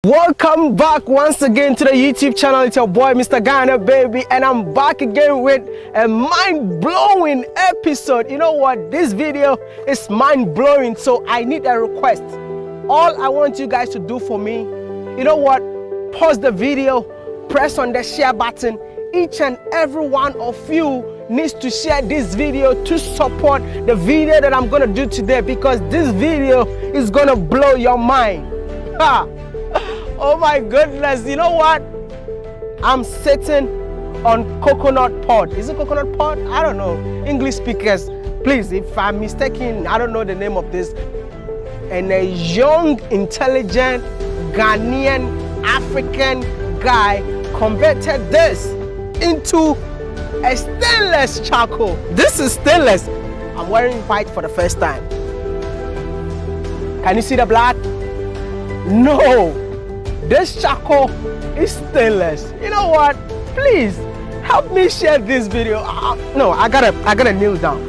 Welcome back once again to the YouTube channel. It's your boy Mr. Ghana Baby, and I'm back again with a mind-blowing episode. You know what? This video is mind-blowing, so I need a request. All I want you guys to do for me, you know what? Pause the video, press on the share button. Each and every one of you needs to share this video to support the video that I'm gonna do today, because this video is gonna blow your mind. Ha! Oh my goodness, you know what? I'm sitting on coconut pod. Is it coconut pod? I don't know. English speakers, please, if I'm mistaken, I don't know the name of this. And a young, intelligent, Ghanaian, African guy converted this into a stainless charcoal. This is stainless. I'm wearing white for the first time. Can you see the black? No. This charcoal is stainless. You know what? Please help me share this video. No, I gotta kneel down.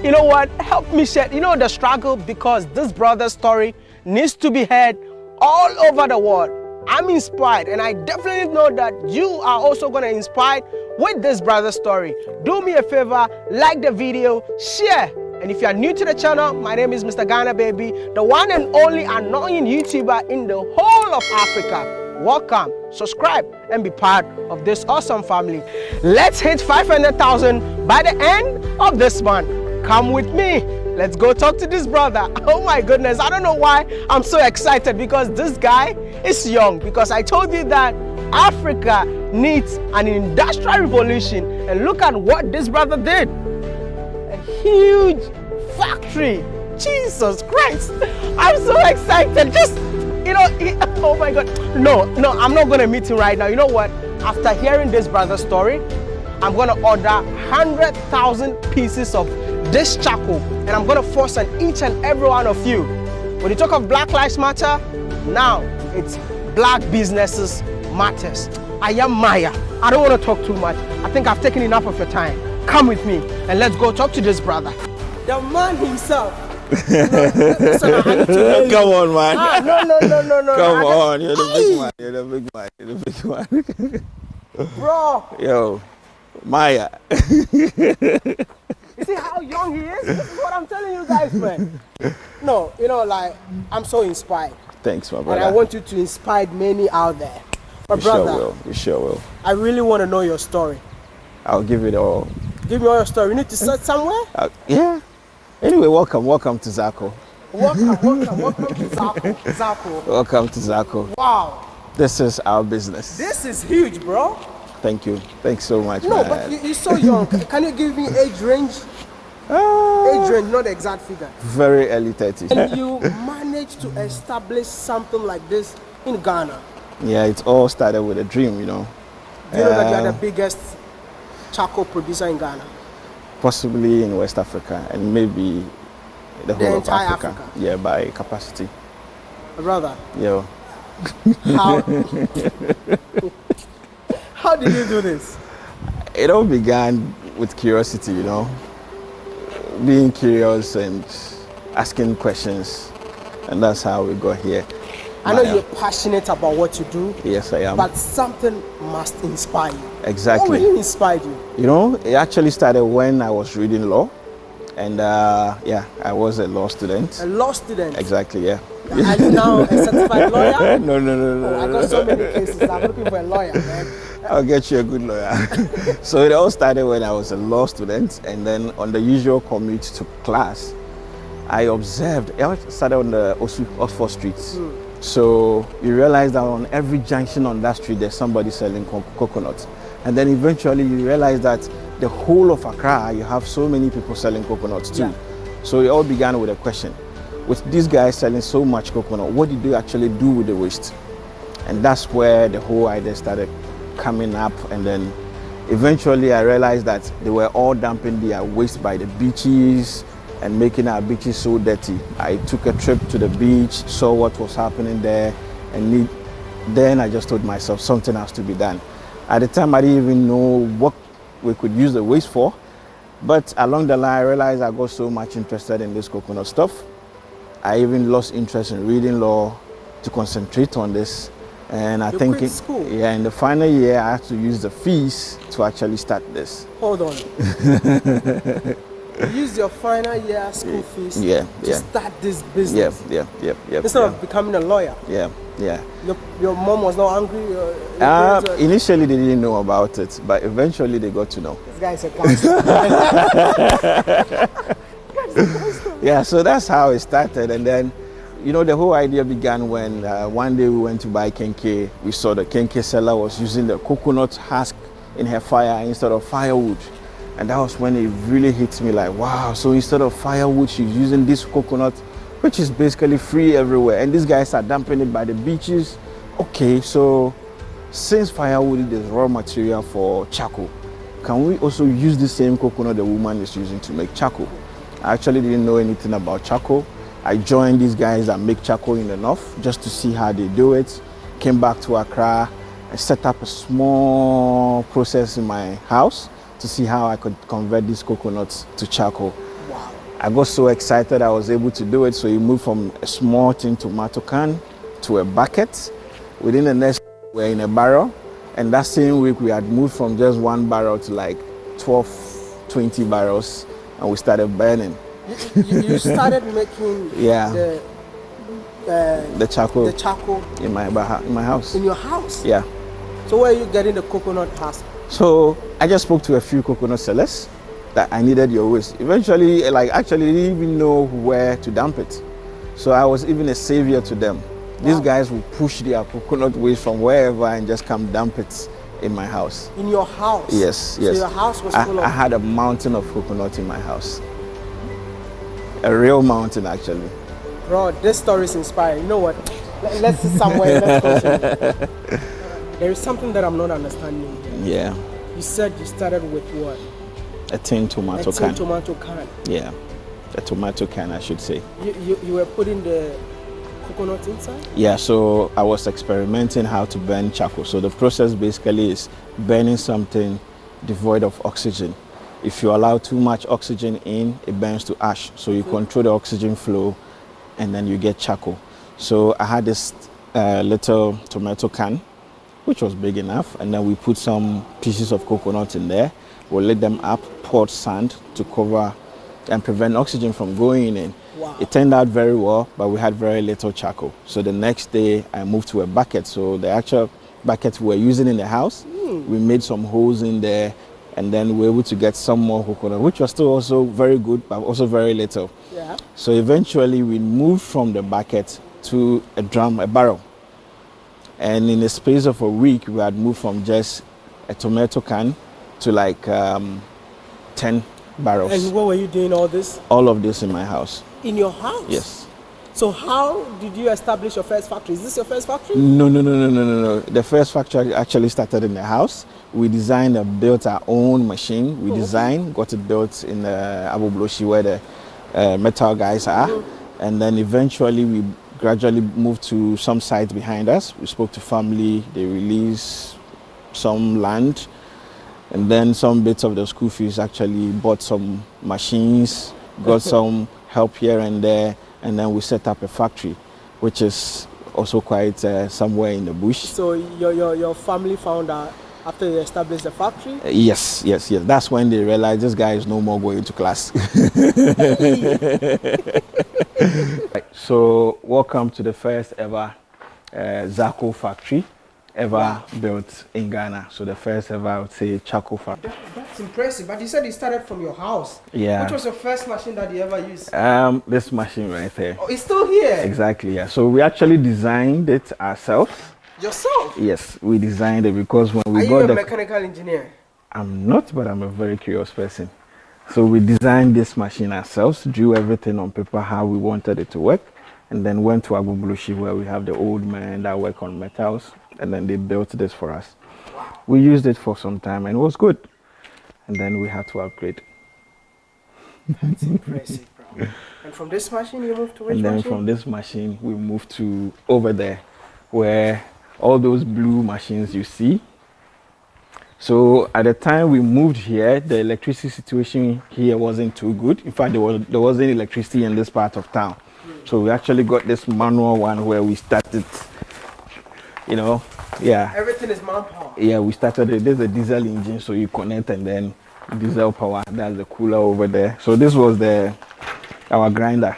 You know what? Help me share. You know the struggle, because this brother's story needs to be heard all over the world. I'm inspired, and I definitely know that you are also gonna be inspired with this brother's story. Do me a favor, like the video, share. And if you are new to the channel, my name is Mr. Ghana Baby, the one and only annoying YouTuber in the whole of Africa. Welcome, subscribe, and be part of this awesome family. Let's hit 500,000 by the end of this month. Come with me. Let's go talk to this brother. Oh my goodness, I don't know why I'm so excited, because this guy is young. Because I told you that Africa needs an industrial revolution, and look at what this brother did. Huge factory. Jesus Christ, I'm so excited. Just, you know, oh my God. No, I'm not gonna meet him right now. You know what? After hearing this brother's story, I'm gonna order 100,000 pieces of this charcoal, and I'm gonna force on each and every one of you. When you talk of Black Lives Matter, now it's Black Businesses Matters. I am Maya. I don't want to talk too much. I think I've taken enough of your time. Come with me and let's go talk to this brother. The man himself. Come on, man. No. Come on, you're the big man. You're the big man. Bro. Yo, Maya. You see how young he is? This is what I'm telling you guys, man. No, you know, like, I'm so inspired. Thanks, my brother. And I want you to inspire many out there. But brother, you sure will. I really want to know your story. I'll give it all. Give me all your story. You need to start somewhere? Yeah. Anyway, welcome to Zako. Welcome to Zako. Welcome to Zako. Wow. This is our business. This is huge, bro. Thank you. Thanks so much, No, man. but you're so young. Can you give me age range? Age range, not the exact figure. Very early 30s. And you managed to establish something like this in Ghana. Yeah, it all started with a dream, you know. You know that you're the biggest charcoal producer in Ghana? Possibly in West Africa, and maybe the whole of Africa. Yeah, by capacity. Brother. Yo. How did you do this? It all began with curiosity, you know. Being curious and asking questions, and that's how we got here. I know you're passionate about what you do. Yes, I am. But something must inspire you. Exactly. What really inspired you? You know, it actually started when I was reading law. And yeah, I was a law student. A law student? Exactly, yeah. Are you now a certified lawyer? No. I got so many cases. I'm looking for a lawyer, man. I'll get you a good lawyer. So it all started when I was a law student, and then on the usual commute to class, I observed, I started on the Oxford Street. So you realize that on every junction on that street, there's somebody selling coconuts. And then eventually you realize that the whole of Accra, you have so many people selling coconuts too. Yeah. So it all began with a question. With these guys selling so much coconut, what did they actually do with the waste? And that's where the whole idea started coming up. And then eventually I realized that they were all dumping their waste by the beaches and making our beaches so dirty. I took a trip to the beach, saw what was happening there, and then I just told myself something has to be done. At the time, I didn't even know what we could use the waste for, but along the line, I realized I got so much interested in this coconut stuff. I even lost interest in reading law to concentrate on this. And I think, yeah, in the final year, I had to use the fees to actually start this. Hold on. Use your final year school fees to start this business. Yeah. Instead of becoming a lawyer. Yeah. Your mom was not angry? Initially, they didn't know about it, but eventually they got to know. This guy is a gangster. Yeah, so that's how it started. And then, you know, the whole idea began when one day we went to buy kenkey. We saw the kenkey seller was using the coconut husk in her fire instead of firewood. And that was when it really hit me like, wow, so instead of firewood, she's using this coconut, which is basically free everywhere. And these guys are dumping it by the beaches. Okay, so since firewood is raw material for charcoal, can we also use the same coconut the woman is using to make charcoal? I actually didn't know anything about charcoal. I joined these guys that make charcoal in the north just to see how they do it. Came back to Accra and set up a small process in my house to see how I could convert these coconuts to charcoal. Wow. I got so excited I was able to do it. So you move from a small tin tomato can to a bucket. Within the next week, we're in a barrel. And that same week, we had moved from just one barrel to like 12, 20 barrels, and we started burning. You started making the charcoal in my house. In your house? Yeah. So where are you getting the coconut husk? So I just spoke to a few coconut sellers that I needed your waste. Eventually, actually didn't even know where to dump it. So I was even a savior to them. Wow. These guys would push their coconut waste from wherever and just come dump it in my house. In your house? Yes. So your house was full of... I had a mountain of coconut in my house. A real mountain, actually. Bro, this story is inspiring. You know what? Let's see somewhere. Let's continue. There is something that I'm not understanding. Yeah. You said you started with what? A tin tomato can. A tin tomato can. Yeah. A tomato can, I should say. You were putting the coconut inside? Yeah, so I was experimenting how to burn charcoal. So the process basically is burning something devoid of oxygen. If you allow too much oxygen in, it burns to ash. So you control the oxygen flow and then you get charcoal. So I had this little tomato can, which was big enough, and then we put some pieces of coconut in there. We'll lit them up, poured sand to cover and prevent oxygen from going in. Wow. It turned out very well, but we had very little charcoal. So the next day I moved to a bucket. So the actual bucket we were using in the house, we made some holes in there, and then we were able to get some more coconut, which was still also very good, but also very little. Yeah. So eventually we moved from the bucket to a barrel. And in the space of a week, we had moved from just a tomato can to like 10 barrels. And where were you doing all this? All of this in my house. In your house? Yes. So how did you establish your first factory? Is this your first factory? No. The first factory actually started in the house. We designed and built our own machine. We got it built in Abu Bloshi where the metal guys are. And then eventually we gradually moved to some sites behind us. We spoke to family, they released some land, and then some bits of the school fees actually bought some machines, got some help here and there, and then we set up a factory, which is also quite somewhere in the bush. So your family found out after you established the factory? Yes. That's when they realized this guy is no more going to class. So welcome to the first ever Zako factory ever built in Ghana. So the first ever, I would say, charcoal factory. That's impressive. But you said you started from your house. Yeah. Which was your first machine that you ever used? This machine right there. Oh, it's still here? Exactly, yeah. So we actually designed it ourselves. Yourself? Yes, we designed it because when we got the... Are you a mechanical engineer? I'm not, but I'm a very curious person. So we designed this machine ourselves, drew everything on paper how we wanted it to work, and then went to Abu Bloshi where we have the old men that work on metals, and then they built this for us. Wow. We used it for some time and it was good. And then we had to upgrade. That's impressive, bro. And from this machine you moved to which machine? And then from this machine we moved to over there where all those blue machines you see. So at the time we moved here, the electricity situation here wasn't too good. In fact, there wasn't electricity in this part of town. So we actually got this manual one where we started, yeah. Everything is manpower. Yeah, we started it. There's a diesel engine, so you connect and then diesel power. That's the cooler over there. So this was our grinder.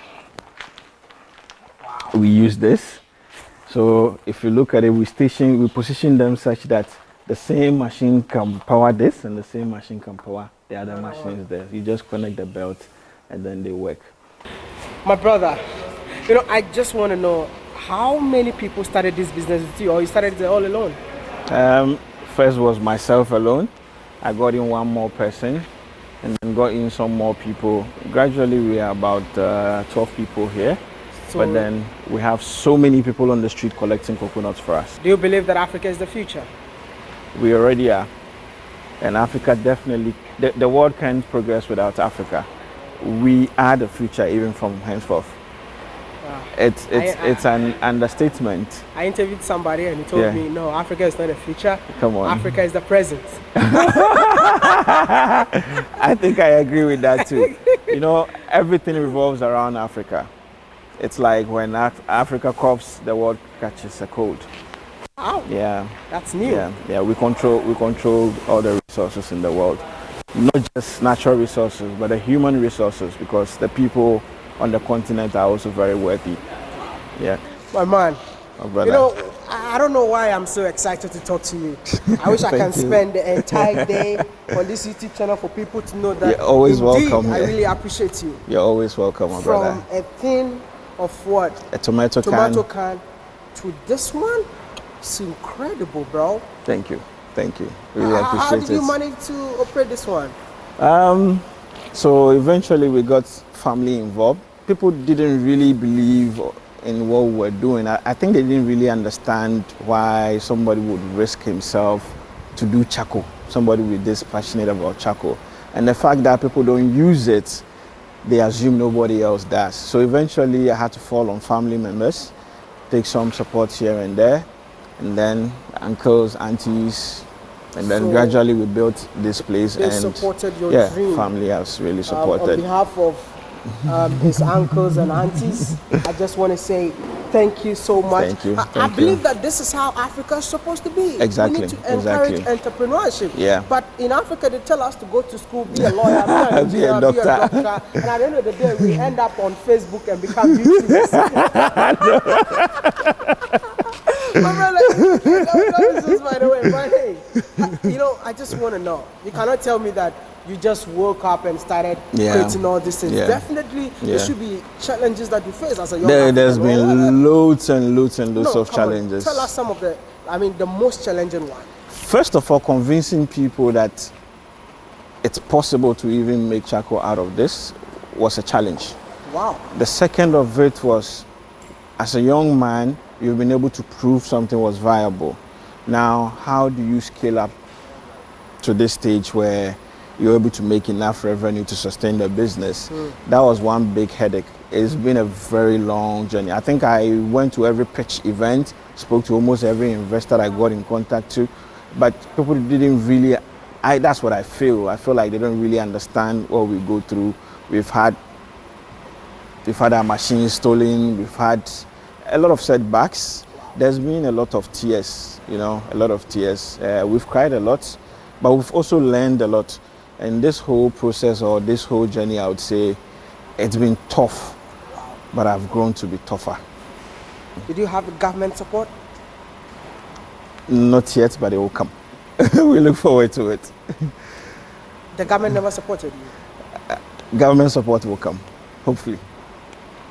Wow. We use this. So if you look at it, we position them such that the same machine can power this and the same machine can power the other machines there. You just connect the belt and then they work. My brother, I just want to know how many people started this business with you, or you started it all alone? First was myself alone. I got in one more person and then got in some more people. Gradually we are about 12 people here. But then we have so many people on the street collecting coconuts for us. Do you believe that Africa is the future? We already are. And Africa definitely, the world can't progress without Africa. We are the future even from henceforth. Wow. It's an understatement. I interviewed somebody and he told me, no, Africa is not the future. Come on. Africa is the present. I think I agree with that too. Everything revolves around Africa. It's like when Africa coughs, the world catches a cold. Wow. Yeah. That's new. Yeah. We control all the resources in the world. Not just natural resources, but the human resources, because the people on the continent are also very worthy. Yeah. My man. My brother. I don't know why I'm so excited to talk to you. I wish I can spend the entire day on this YouTube channel for people to know that. You're always welcome. I really appreciate you. You're always welcome, my brother. From a tin of what? A tomato can to this one. It's incredible, bro. Thank you. Really appreciate it. How did you manage to operate this one? So eventually we got family involved. People didn't really believe in what we were doing. I think they didn't really understand why somebody would risk himself to do charcoal. Somebody with this passionate about charcoal. And the fact that people don't use it, they assume nobody else does. So eventually I had to fall on family members, take some support here and there, and then uncles, aunties, and then gradually we built this place. They supported your dream. Family has really supported. On behalf of his uncles and aunties, I just want to say thank you so much. Thank you. I believe that this is how Africa is supposed to be. Exactly. We need to encourage entrepreneurship. Yeah. But in Africa, they tell us to go to school, be a lawyer, be a doctor. And at the end of the day, we end up on Facebook and become YouTubers. My brother, by the way, but hey, I just want to know. You cannot tell me that you just woke up and started creating all these things. Definitely, there should be challenges that you face as a young man. There's been loads and loads of challenges. Tell us some of the most challenging one. First of all, convincing people that it's possible to even make charcoal out of this was a challenge. Wow. The second of it was, as a young man, you've been able to prove something was viable. Now, how do you scale up to this stage where you're able to make enough revenue to sustain the business? That was one big headache. It's been a very long journey. I think I went to every pitch event, spoke to almost every investor I got in contact to, but people didn't really, that's what I feel. I feel like they don't really understand what we go through. We've had our machines stolen, we've had a lot of setbacks. There's been a lot of tears, a lot of tears. We've cried a lot, but we've also learned a lot. And this whole process or this whole journey, I would say, it's been tough, but I've grown to be tougher. Did you have government support? Not yet, but it will come. We look forward to it. The government never supported you? Government support will come, hopefully.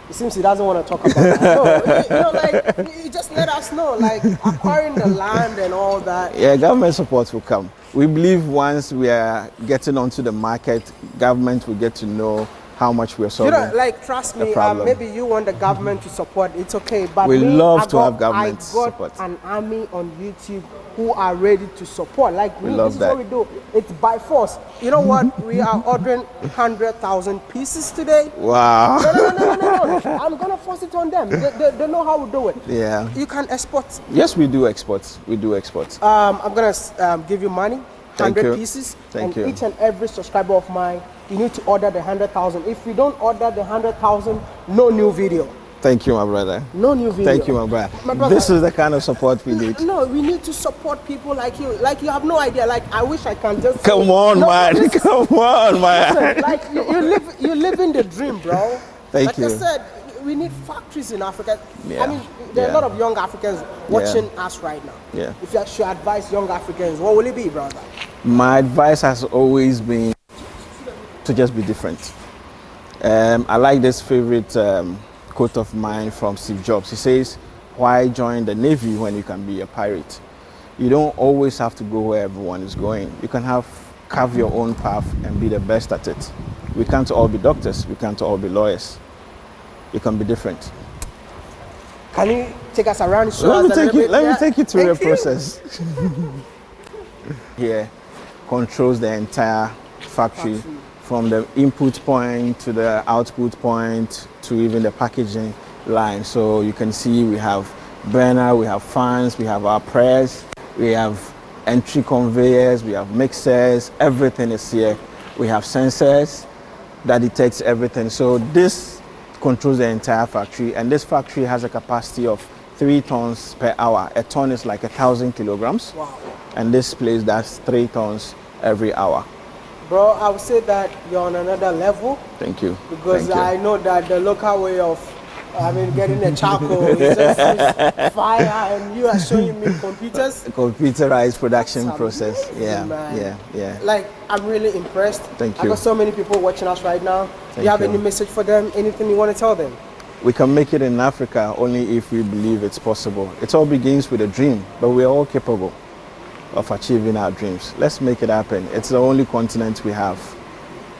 It seems he doesn't want to talk about that. No, you just let us know, acquiring the land and all that. Yeah, government support will come. We believe once we are getting onto the market, government will get to know how much we're solving. Trust me, maybe you want the government to support, it's okay. But we love to have government support. I got an army on YouTube who are ready to support. We love this that. is what we do. It's by force. You know what? We are ordering 100,000 pieces today. Wow. No. I'm going to force it on them. They know how we do it. Yeah. You can export. Yes, we do export. We do export. I'm going to give you money, 100 pieces. Thank you. Each and every subscriber of mine, you need to order the 100,000. If you don't order the 100,000, no new video. Thank you, my brother. No new video. Thank you, my brother. My brother. This is the kind of support we need. No, we need to support people like you. Like, you have no idea. Like, I wish I can just Come on, man. Come on, man. Listen, like, you live in the dream, bro. Thank you. Like I said, we need factories in Africa. Yeah. I mean, there are a lot of young Africans watching us right now. Yeah. If you should advise young Africans, what will it be, brother? My advice has always been to just be different. I like this favorite quote of mine from Steve Jobs. He says, why join the Navy when you can be a pirate? You don't always have to go where everyone is going. You can carve your own path and be the best at it. We can't all be doctors. We can't all be lawyers. You can be different. Can you take us around? Let me take you through the process. Here controls the entire factory, from the input point to the output point to even the packaging line. So you can see we have burner, we have fans, we have our press, we have entry conveyors, we have mixers, everything is here. We have sensors that detects everything. So this controls the entire factory, and this factory has a capacity of 3 tons per hour. A ton is like 1,000 kilograms. Wow. And this place does 3 tons every hour. Bro, I would say that you're on another level. Thank you. Because Thank you. I know that the local way of, getting a charcoal is just use fire, and you are showing me computers. Computerized production That's process. amazing, man. Yeah. Like, I'm really impressed. Thank you. I got so many people watching us right now. Do you have any message for them? Anything you want to tell them? We can make it in Africa only if we believe it's possible. It all begins with a dream, but we are all capable of achieving our dreams. Let's make it happen. It's the only continent we have.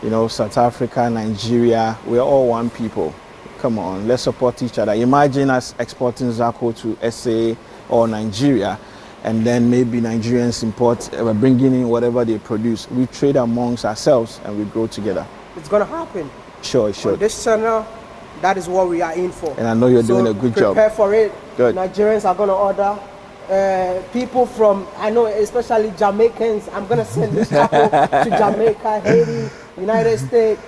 You know, South Africa, Nigeria, we're all one people. Come on, let's support each other. Imagine us exporting Zako to SA or Nigeria, and then maybe Nigerians bringing in whatever they produce. We trade amongst ourselves and we grow together. It's going to happen. Sure, sure. On this channel, that is what we are in for. And I know you're doing a good job. Prepare for it. Good. Nigerians are going to order. People from, I know especially Jamaicans, I'm going to send this charcoal to Jamaica, Haiti, United States.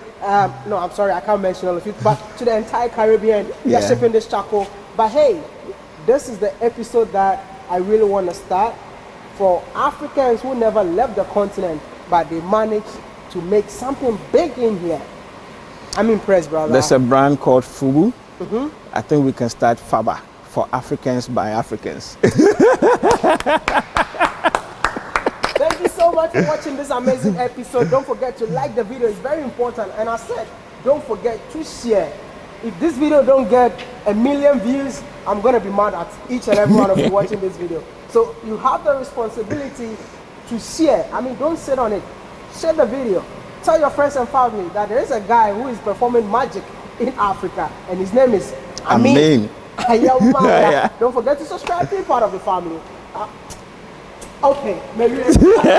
No, I'm sorry, I can't mention all of it, but to the entire Caribbean, we are shipping this charcoal. But hey, this is the episode that I really want to start for Africans who never left the continent, but they managed to make something big in here. I'm impressed, brother. There's a brand called Fubu. I think we can start Faba, for Africans by Africans. Thank you so much for watching this amazing episode. Don't forget to like the video, it's very important. And I said, don't forget to share. If this video don't get 1 million views, I'm gonna be mad at each and every one of you watching this video. So you have the responsibility to share. I mean, don't sit on it. Share the video. Tell your friends and family that there is a guy who is performing magic in Africa, and his name is Amin. Don't forget to subscribe, be part of the family. Okay, maybe.